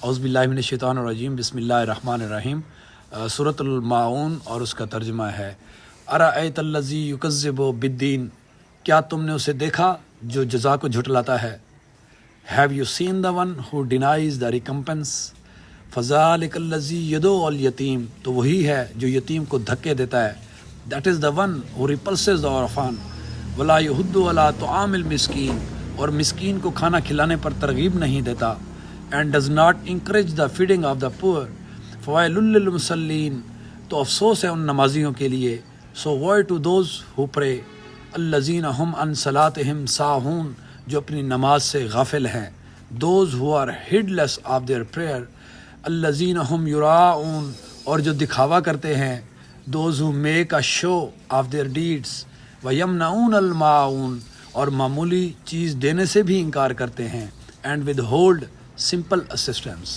اعوذ باللہ من الشیطان الرجیم، بسم اللہ الرحمن الرحیم۔ سورۃ الماعون اور اس کا ترجمہ ہے ارأیت الذی یکذب بالدین، کیا تم نے اسے دیکھا جو جزا کو جھٹلاتا ہے؟ Have you seen the one who denies the recompense? فذلک الذی یدعو الیتیم، تو وہی ہے جو یتیم کو دھکے دیتا ہے۔ دیٹ از دا ون ہو ریپلسز دا اورفان ولا یحض علی طعام المسکین، اور مسکین کو کھانا کھلانے پر ترغیب نہیں دیتا۔ And does not encourage the feeding of the پور، فویل للمصلین، تو افسوس ہے ان نمازیوں کے لیے۔ سو وائے ٹو دوز ہو پرے، الذین ہم عن صلاتہم ساہون، جو اپنی نماز سے غافل ہیں۔ Those who are heedless of their prayer, الذین ہم یراؤن، اور جو دکھاوا کرتے ہیں۔ Those who make a show of their deeds, ویمنعون الماعون، اور معمولی چیز دینے سے بھی انکار کرتے ہیں۔ And withhold simple assistance۔